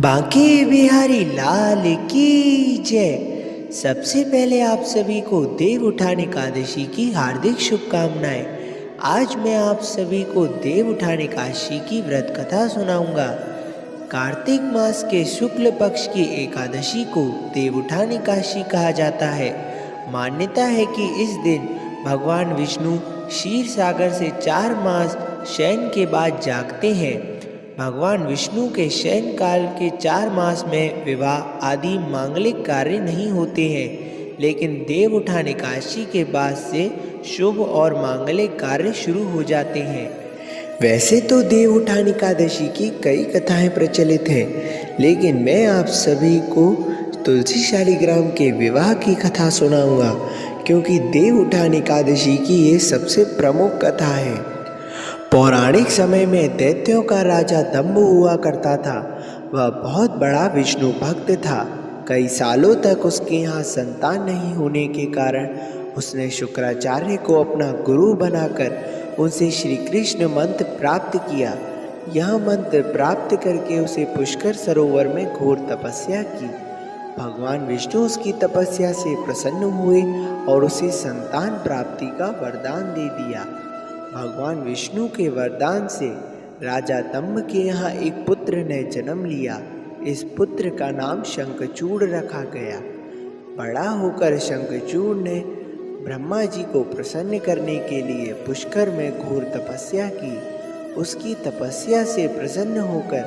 बांके बिहारी लाल की जय। सबसे पहले आप सभी को देव उठान एकादशी की हार्दिक शुभकामनाएं। आज मैं आप सभी को देव उठान एकादशी की व्रत कथा सुनाऊंगा। कार्तिक मास के शुक्ल पक्ष की एकादशी को देव उठान एकादशी कहा जाता है। मान्यता है कि इस दिन भगवान विष्णु क्षीर सागर से 4 मास शयन के बाद जागते हैं। भगवान विष्णु के शयन काल के 4 मास में विवाह आदि मांगलिक कार्य नहीं होते हैं, लेकिन देव उठान एकादशी के बाद से शुभ और मांगलिक कार्य शुरू हो जाते हैं। वैसे तो देव उठान एकादशी की कई कथाएं प्रचलित हैं, लेकिन मैं आप सभी को तुलसी शालिग्राम के विवाह की कथा सुनाऊंगा, क्योंकि देव उठान एकादशी की ये सबसे प्रमुख कथा है। पौराणिक समय में दैत्यों का राजा दंभ हुआ करता था। वह बहुत बड़ा विष्णु भक्त था। कई सालों तक उसके यहाँ संतान नहीं होने के कारण उसने शुक्राचार्य को अपना गुरु बनाकर उनसे श्री कृष्ण मंत्र प्राप्त किया। यह मंत्र प्राप्त करके उसे पुष्कर सरोवर में घोर तपस्या की। भगवान विष्णु उसकी तपस्या से प्रसन्न हुए और उसे संतान प्राप्ति का वरदान दे दिया। भगवान विष्णु के वरदान से राजा दंभ के यहाँ एक पुत्र ने जन्म लिया। इस पुत्र का नाम शंखचूड़ रखा गया। बड़ा होकर शंखचूड़ ने ब्रह्मा जी को प्रसन्न करने के लिए पुष्कर में घोर तपस्या की। उसकी तपस्या से प्रसन्न होकर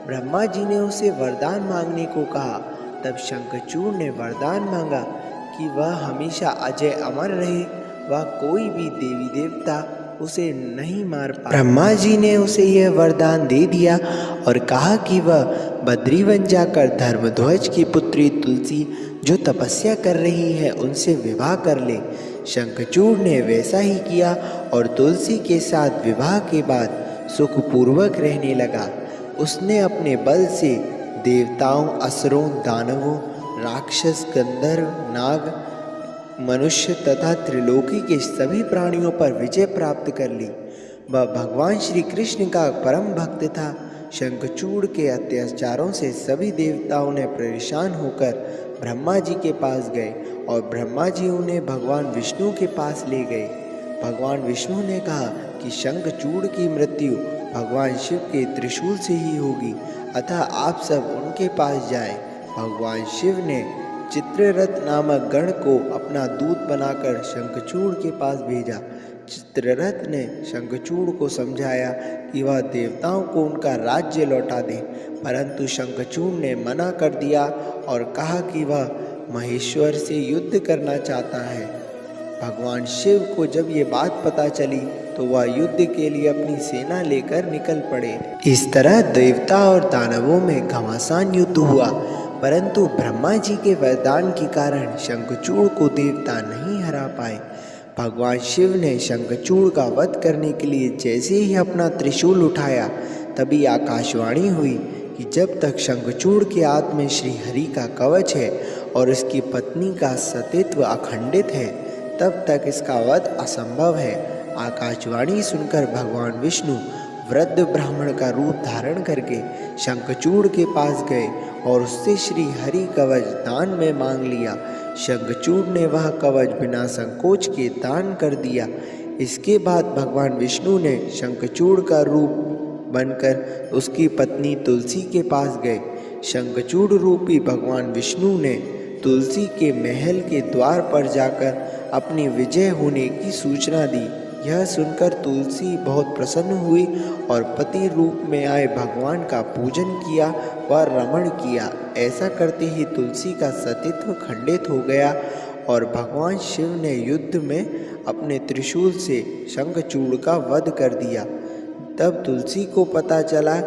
ब्रह्मा जी ने उसे वरदान मांगने को कहा। तब शंखचूड़ ने वरदान मांगा कि वह हमेशा अजय अमर रहे, वह कोई भी देवी देवता उसे नहीं मार पाए। ब्रह्मा जी ने उसे यह वरदान दे दिया और कहा कि वह बद्रीवन जाकर धर्मध्वज की पुत्री तुलसी जो तपस्या कर रही है उनसे विवाह कर ले। शंखचूड़ ने वैसा ही किया और तुलसी के साथ विवाह के बाद सुखपूर्वक रहने लगा। उसने अपने बल से देवताओं, असुरों, दानवों, राक्षस, गंधर्व, नाग, मनुष्य तथा त्रिलोकी के सभी प्राणियों पर विजय प्राप्त कर ली। वह भगवान श्री कृष्ण का परम भक्त था। शंखचूड़ के अत्याचारों से सभी देवताओं ने परेशान होकर ब्रह्मा जी के पास गए और ब्रह्मा जी उन्हें भगवान विष्णु के पास ले गए। भगवान विष्णु ने कहा कि शंखचूड़ की मृत्यु भगवान शिव के त्रिशूल से ही होगी, अतः आप सब उनके पास जाएं। भगवान शिव ने चित्ररथ नामक गण को अपना दूत बनाकर शंखचूड़ के पास भेजा। चित्ररथ ने शंखचूड़ को समझाया कि वह देवताओं को उनका राज्य लौटा दे, परंतु शंखचूड़ ने मना कर दिया और कहा कि वह महेश्वर से युद्ध करना चाहता है। भगवान शिव को जब ये बात पता चली तो वह युद्ध के लिए अपनी सेना लेकर निकल पड़े। इस तरह देवता और दानवों में घमासान युद्ध हुआ, परंतु ब्रह्मा जी के वरदान के कारण शंखचूड़ को देवता नहीं हरा पाए। भगवान शिव ने शंखचूड़ का वध करने के लिए जैसे ही अपना त्रिशूल उठाया, तभी आकाशवाणी हुई कि जब तक शंखचूड़ के हाथ में श्री हरि का कवच है और उसकी पत्नी का सतीत्व अखंडित है, तब तक इसका वध असंभव है। आकाशवाणी सुनकर भगवान विष्णु वृद्ध ब्राह्मण का रूप धारण करके शंखचूड़ के पास गए और उससे श्री हरि कवच दान में मांग लिया। शंखचूड़ ने वह कवच बिना संकोच के दान कर दिया। इसके बाद भगवान विष्णु ने शंखचूड़ का रूप बनकर उसकी पत्नी तुलसी के पास गए। शंखचूड़ रूपी भगवान विष्णु ने तुलसी के महल के द्वार पर जाकर अपनी विजय होने की सूचना दी। यह सुनकर तुलसी बहुत प्रसन्न हुई और पति रूप में आए भगवान का पूजन किया व रमण किया। ऐसा करते ही तुलसी का सतीत्व खंडित हो गया और भगवान शिव ने युद्ध में अपने त्रिशूल से शंखचूड़ का वध कर दिया। तब तुलसी को पता चला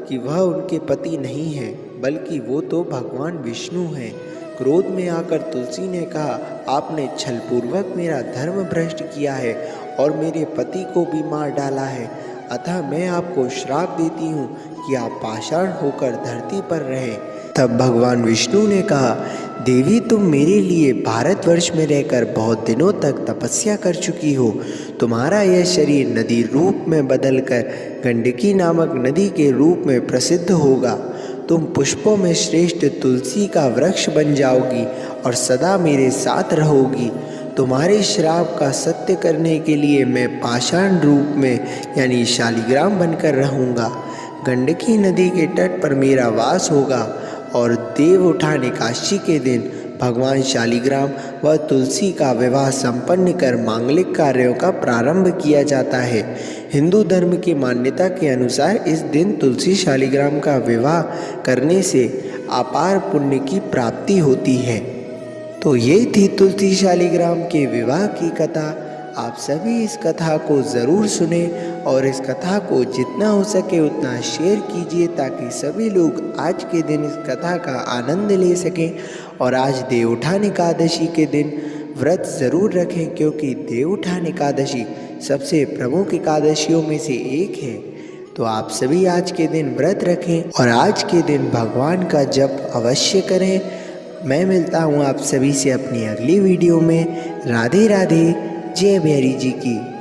कि वह उनके पति नहीं है, बल्कि वो तो भगवान विष्णु हैं। क्रोध में आकर तुलसी ने कहा, आपने छलपूर्वक मेरा धर्म भ्रष्ट किया है और मेरे पति को भी मार डाला है, अतः मैं आपको श्राप देती हूँ कि आप पाषाण होकर धरती पर रहें। तब भगवान विष्णु ने कहा, देवी तुम मेरे लिए भारतवर्ष में रहकर बहुत दिनों तक तपस्या कर चुकी हो। तुम्हारा यह शरीर नदी रूप में बदलकर गंडकी नामक नदी के रूप में प्रसिद्ध होगा। तुम पुष्पों में श्रेष्ठ तुलसी का वृक्ष बन जाओगी और सदा मेरे साथ रहोगी। तुम्हारे श्राप का सत्य करने के लिए मैं पाषाण रूप में यानी शालिग्राम बनकर रहूँगा। गंडकी नदी के तट पर मेरा वास होगा और देव उठान एकादशी के दिन भगवान शालिग्राम व तुलसी का विवाह संपन्न कर मांगलिक कार्यों का प्रारंभ किया जाता है। हिंदू धर्म की मान्यता के अनुसार इस दिन तुलसी शालिग्राम का विवाह करने से अपार पुण्य की प्राप्ति होती है। तो ये थी तुलसी शालिग्राम के विवाह की कथा। आप सभी इस कथा को ज़रूर सुने और इस कथा को जितना हो सके उतना शेयर कीजिए ताकि सभी लोग आज के दिन इस कथा का आनंद ले सकें। और आज देवउठान एकादशी के दिन व्रत ज़रूर रखें क्योंकि देवउठान एकादशी सबसे प्रमुख एकादशियों में से एक है। तो आप सभी आज के दिन व्रत रखें और आज के दिन भगवान का जप अवश्य करें। मैं मिलता हूँ आप सभी से अपनी अगली वीडियो में। राधे राधे। जय बिहारी जी की।